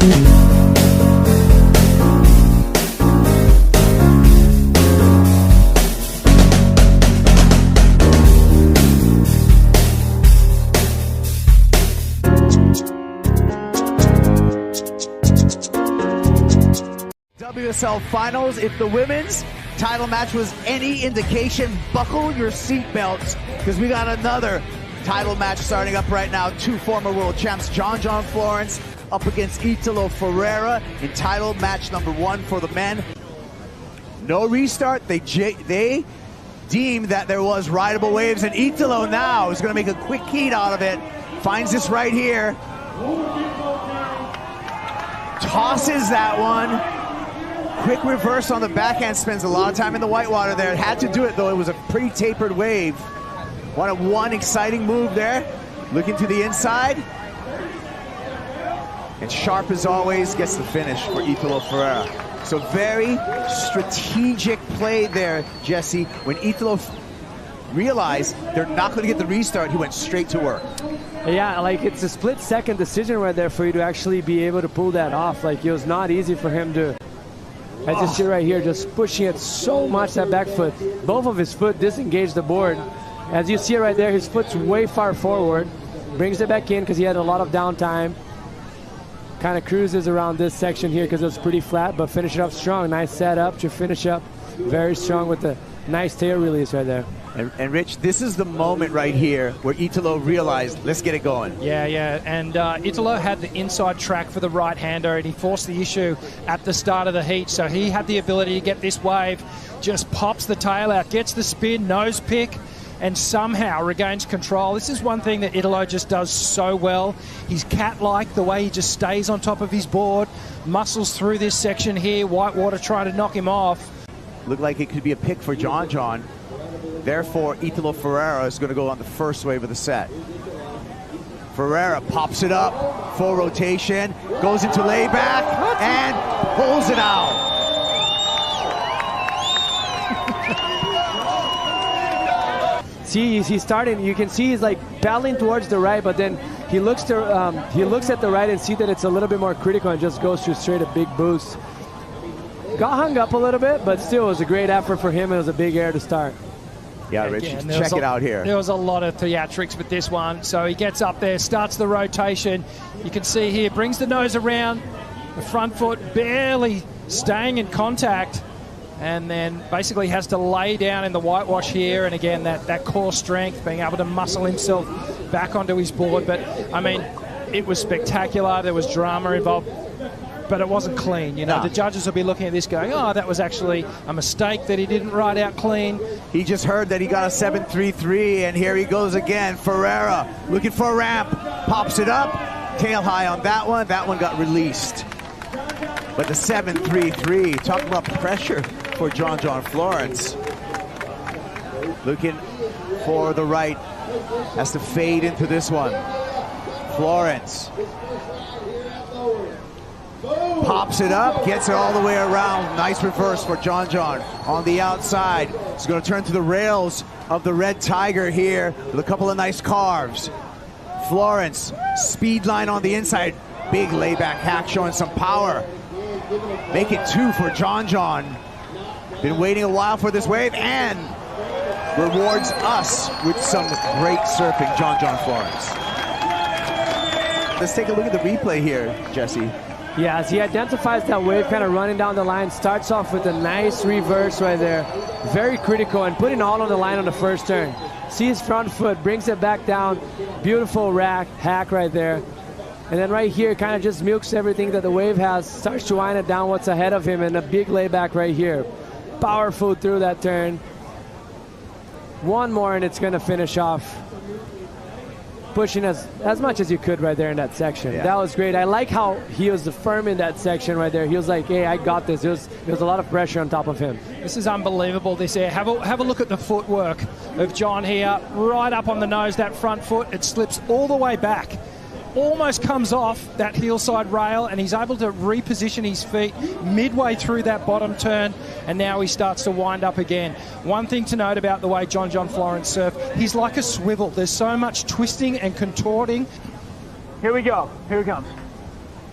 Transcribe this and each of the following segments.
WSL Finals. If the women's title match was any indication, buckle your seatbelts because we got another title match starting up right now. Two former world champs, John Florence up against Italo Ferreira in title match number 1 for the men. No restart. They deemed that there was rideable waves, and Italo now is going to make a quick heat out of it. Finds this right here. Tosses that one. Quick reverse on the backhand, spends a lot of time in the whitewater there. Had to do it though, it was a pretty tapered wave. One exciting move there. Looking to the inside. And sharp as always, gets the finish for Italo Ferreira. So very strategic play there, Jesse. When Italo realized they're not going to get the restart, he went straight to work. Yeah, like it's a split-second decision right there for you to actually be able to pull that off. Like it was not easy for him to, as you see right here, just pushing it so much, that back foot. Both of his foot disengaged the board. As you see right there, his foot's way far forward. Brings it back in because he had a lot of downtime. Kind of cruises around this section here because it was pretty flat, but finish it up strong. Nice setup to finish up very strong with the nice tail release right there. And Rich, this is the moment right here where Italo realized, let's get it going. Yeah, and Italo had the inside track for the right-hander, and he forced the issue at the start of the heat, so he had the ability to get this wave, just pops the tail out, gets the spin, nose pick, and somehow regains control. This is one thing that Italo just does so well. He's cat-like, the way he just stays on top of his board, muscles through this section here, whitewater trying to knock him off. Looked like it could be a pick for John. Therefore, Italo Ferreira is going to go on the first wave of the set. Ferreira pops it up, full rotation, goes into layback, and pulls it out. See, he's starting. You can see he's like paddling towards the right, but then he looks at the right and see that it's a little bit more critical and just goes to straight a big boost. Got hung up a little bit, but still it was a great effort for him. It was a big air to start. Yeah, Rich, check it out here. There was a lot of theatrics with this one. So he gets up there, starts the rotation. You can see here, brings the nose around, the front foot barely staying in contact, and then basically has to lay down in the whitewash here. And again, that core strength, being able to muscle himself back onto his board. But, I mean, it was spectacular. There was drama involved, but it wasn't clean. You know, the judges will be looking at this going, oh, that was actually a mistake that he didn't ride out clean. He just heard that he got a 7.33, and here he goes again. Ferreira looking for a ramp, pops it up, tail high on that one. That one got released. But the 7.33, talk about pressure for John Florence. Looking for the right, has to fade into this one. Florence pops it up, gets it all the way around. Nice reverse for John on the outside. He's going to turn to the rails of the Red Tiger here with a couple of nice carves. Florence, speed line on the inside. Big layback hack showing some power. Make it 2 for John. Been waiting a while for this wave and rewards us with some great surfing, John Florence. Let's take a look at the replay here, Jesse. Yeah, as he identifies that wave kind of running down the line, starts off with a nice reverse right there. Very critical and putting all on the line on the first turn. See his front foot, brings it back down. Beautiful hack right there. And then right here, kind of just milks everything that the wave has, starts to wind it down what's ahead of him, and a big layback right here. Powerful through that turn. One more and it's going to finish off. Pushing as much as you could right there in that section. Yeah. That was great. I like how he was firm in that section right there. He was like, hey, I got this. There was a lot of pressure on top of him. This is unbelievable, this air. Have a look at the footwork of John here. Right up on the nose, that front foot. It slips all the way back. Almost comes off that heelside rail, and he's able to reposition his feet midway through that bottom turn, and now he starts to wind up again. One thing to note about the way John Florence surf, he's like a swivel. There's so much twisting and contorting. Here we go. Here it comes.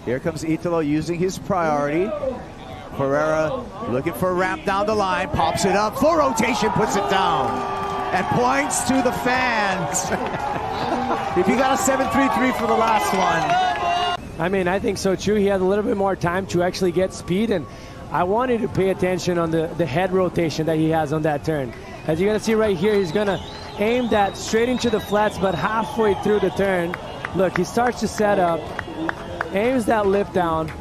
Here comes Italo using his priority. Ferreira looking for a ramp down the line, pops it up, full rotation, puts it down, and points to the fans. If you got a 7.33 for the last one. I mean, I think so too. He had a little bit more time to actually get speed, and I wanted to pay attention on the head rotation that he has on that turn. As you're gonna see right here, he's gonna aim that straight into the flats, but halfway through the turn, look, he starts to set up, aims that lip down,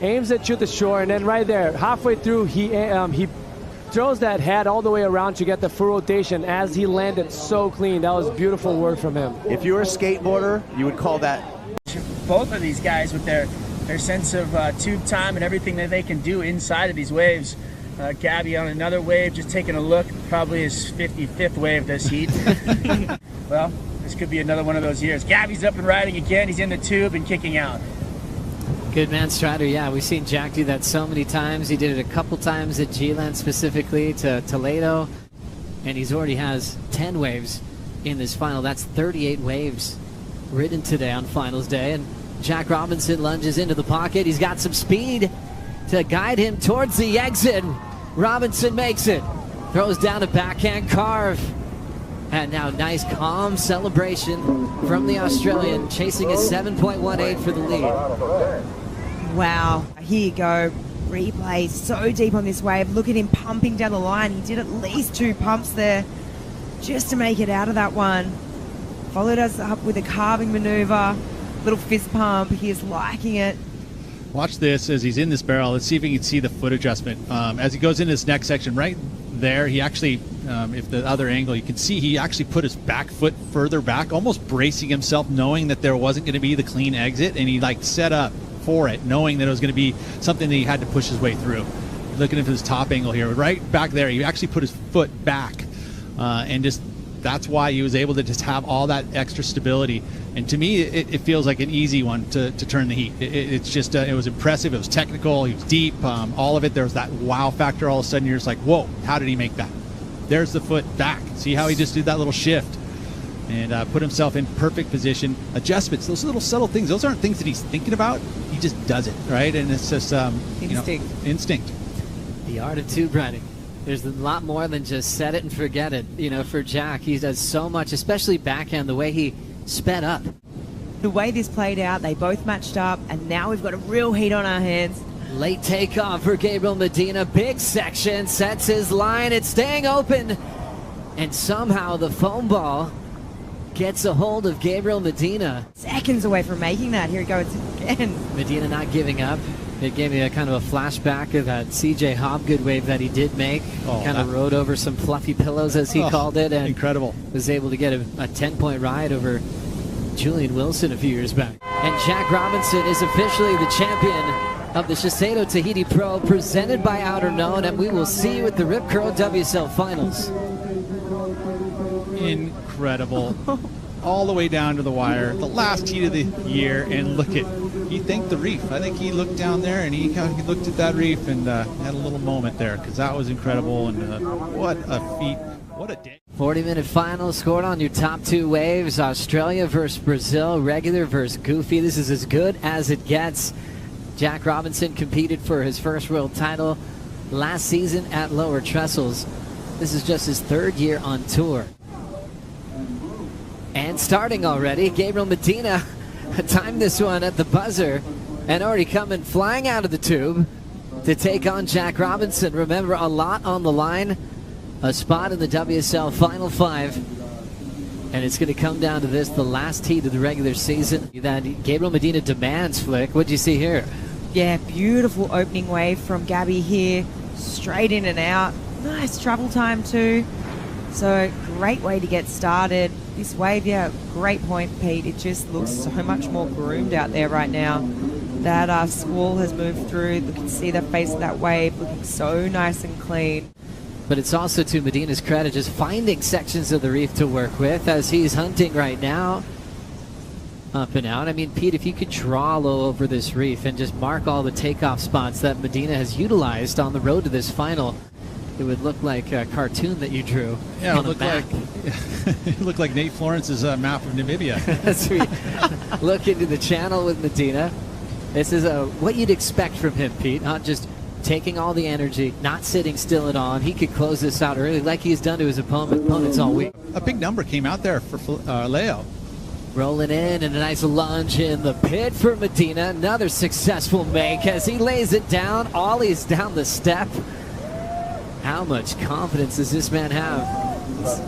aims it to the shore, and then right there, halfway through, he throws that head all the way around to get the full rotation as he landed so clean. That was beautiful work from him. If you were a skateboarder, you would call that. Both of these guys with their sense of tube time and everything that they can do inside of these waves. Gabby on another wave, just taking a look, probably his 55th wave this heat. Well, this could be another one of those years. Gabby's up and riding again. He's in the tube and kicking out. Good man, Strider. Yeah, we've seen Jack do that so many times. He did it a couple times at G-Land, specifically to Toledo, and he's already has 10 waves in this final. That's 38 waves ridden today on finals day, and Jack Robinson lunges into the pocket. He's got some speed to guide him towards the exit. Robinson makes it, throws down a backhand carve, and now nice calm celebration from the Australian, chasing a 7.18 for the lead. Wow, here you go. Replay so deep on this wave. Look at him pumping down the line. He did at least 2 pumps there just to make it out of that one. Followed us up with a carving maneuver, little fist pump. He is liking it. Watch this as he's in this barrel. Let's see if we can see the foot adjustment. As he goes into this next section, right there, he actually, if the other angle, you can see he actually put his back foot further back, almost bracing himself, knowing that there wasn't going to be the clean exit, and he like set up for it, knowing that it was going to be something that he had to push his way through. Looking at his top angle here, right back there, he actually put his foot back, and just that's why he was able to just have all that extra stability. And to me, it feels like an easy one to turn the heat. It's just, it was impressive. It was technical. He was deep. All of it. There was that wow factor. All of a sudden, you're just like, whoa, how did he make that? There's the foot back. See how he just did that little shift and put himself in perfect position. Adjustments, those little subtle things, those aren't things that he's thinking about. He just does it, right? And it's just instinct. The art of tube riding. There's a lot more than just set it and forget it. You know, for Jack, he does so much, especially backhand, the way he sped up. The way this played out, they both matched up, and now we've got a real heat on our hands. Late takeoff for Gabriel Medina. Big section, sets his line. It's staying open. And somehow the foam ball gets a hold of Gabriel Medina. Seconds away from making that. Here it goes again. Medina not giving up. It gave me a kind of a flashback of that CJ Hobgood wave that he did make. Kind of rode over some fluffy pillows, as he called it, and incredible. Was able to get a 10-point ride over Julian Wilson a few years back. And Jack Robinson is officially the champion of the Shiseido Tahiti Pro, presented by Outerknown, and we will see you at the Rip Curl WSL Finals. Incredible. All the way down to the wire, the last heat of the year, and look at, he thanked the reef. I think he looked down there and he looked at that reef and had a little moment there, because that was incredible. And what a feat, what a day. 40-minute final scored on your top 2 waves. Australia versus Brazil, regular versus goofy. This is as good as it gets. Jack Robinson competed for his first world title last season at Lower Trestles. This is just his 3rd year on tour. And starting already, Gabriel Medina timed this one at the buzzer and already coming flying out of the tube to take on Jack Robinson. Remember, a lot on the line, a spot in the WSL Final 5. And it's going to come down to this, the last heat of the regular season. That Gabriel Medina demands, Flick. What'd you see here? Yeah, beautiful opening wave from Gabby here. Straight in and out. Nice travel time too. So great way to get started. This wave, yeah, great point, Pete. It just looks so much more groomed out there right now. That squall has moved through. You can see the face of that wave looking so nice and clean. But it's also to Medina's credit just finding sections of the reef to work with as he's hunting right now. Up and out. I mean, Pete, if you could draw low over this reef and just mark all the takeoff spots that Medina has utilized on the road to this final, it would look like a cartoon that you drew. Yeah, on it looked like Nate Florence's map of Namibia. As we look into the channel with Medina. This is what you'd expect from him, Pete. Not just taking all the energy, not sitting still at all. And he could close this out early like he's done to his opponents all week. A big number came out there for Leo. Rolling in and a nice lunge in the pit for Medina. Another successful make as he lays it down. Ollies down the step. How much confidence does this man have?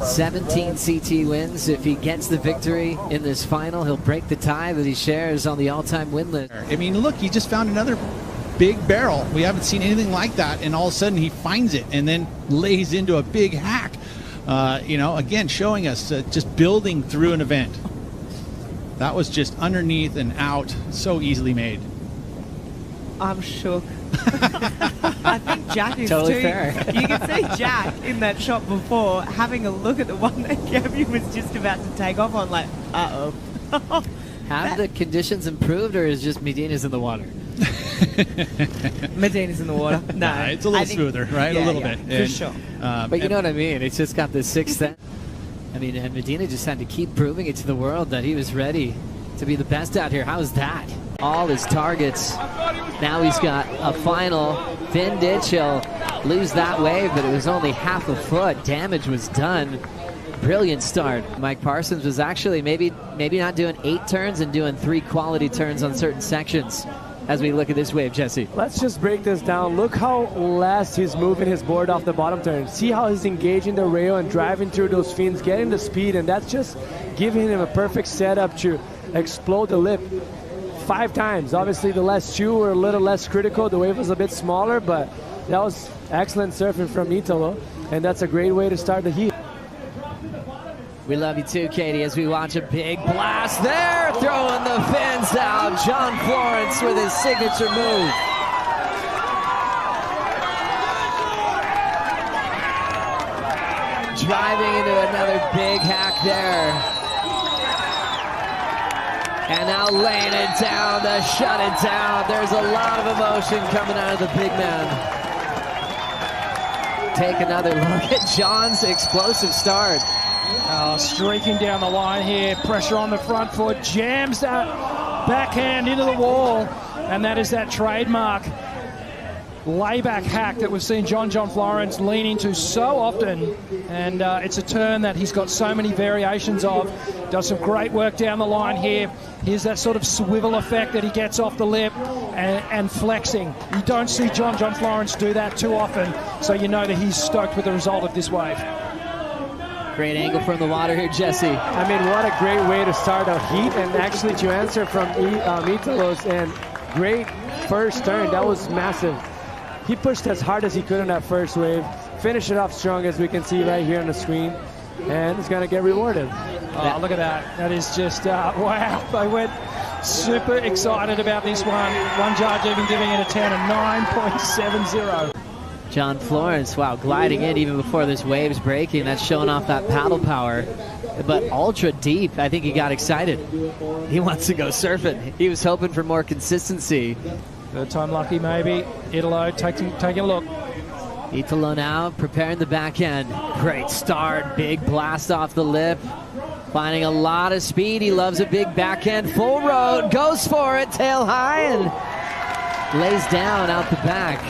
17 CT wins. If he gets the victory in this final, he'll break the tie that he shares on the all-time win list. I mean, look, he just found another big barrel. We haven't seen anything like that, and all of a sudden he finds it and then lays into a big hack. Again, showing us just building through an event. That was just underneath and out, so easily made. I'm shook. I think Jack is Totally too. fair. You can see Jack in that shot before having a look at the one that Gabby was just about to take off on, like, uh-oh. Have the conditions improved, or is just Medina's in the water? Medina's in the water. No, It's a little smoother, right? Yeah, a little yeah, bit. for sure. But you know what I mean? It's just got this sixth sense. I mean, and Medina just had to keep proving it to the world that he was ready to be the best out here. How's that? All his targets. Now he's got a final. Thin ditch, he'll lose that wave, but it was only half a foot. Damage was done. Brilliant start. Mike Parsons was actually maybe not doing 8 turns and doing 3 quality turns on certain sections. As we look at this wave, Jesse. Let's just break this down. Look how last he's moving his board off the bottom turn. See how he's engaging the rail and driving through those fins, getting the speed, and that's just giving him a perfect setup to explode the lip 5 times. Obviously, the last 2 were a little less critical. The wave was a bit smaller, but that was excellent surfing from Italo, and that's a great way to start the heat. We love you too, Katie, as we watch a big blast there, throwing the fins out. John Florence with his signature move. Driving into another big hack there. And now laying it down to shut it down. There's a lot of emotion coming out of the big man. Take another look at John's explosive start. Streaking down the line here, pressure on the front foot, jams that backhand into the wall, and that is that trademark layback hack that we've seen John Florence lean into so often, and it's a turn that he's got so many variations of. Does some great work down the line here. Here's that sort of swivel effect that he gets off the lip and flexing. You don't see John Florence do that too often, so you know that he's stoked with the result of this wave. Great angle from the water here, Jesse. I mean, what a great way to start a heat, and actually to answer from Italos, and great first turn. That was massive. He pushed as hard as he could on that first wave, finished it off strong, as we can see right here on the screen, and he's going to get rewarded. Oh, look at that. That is just, wow. I went super excited about this one. One judge even giving it a 10, a 9.70. John Florence, wow, gliding in even before this wave's breaking. That's showing off that paddle power. But ultra deep, I think he got excited. He wants to go surfing. He was hoping for more consistency. Third time lucky, maybe. Italo taking a look. Italo now preparing the backhand. Great start, big blast off the lip. Finding a lot of speed. He loves a big backhand, full road, goes for it, tail high, and lays down out the back.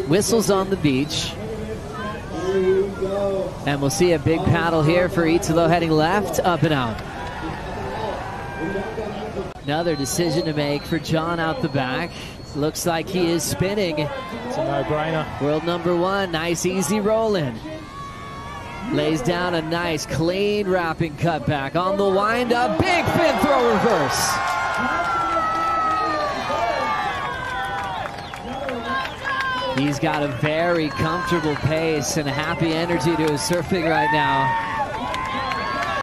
Whistles on the beach. And we'll see a big paddle here for Italo heading left, up and out. Another decision to make for John out the back. Looks like he is spinning. It's a no-brainer. World number 1, nice easy roll in. Lays down a nice clean wrapping cutback on the wind up. Big fin throw reverse. He's got a very comfortable pace and a happy energy to his surfing right now.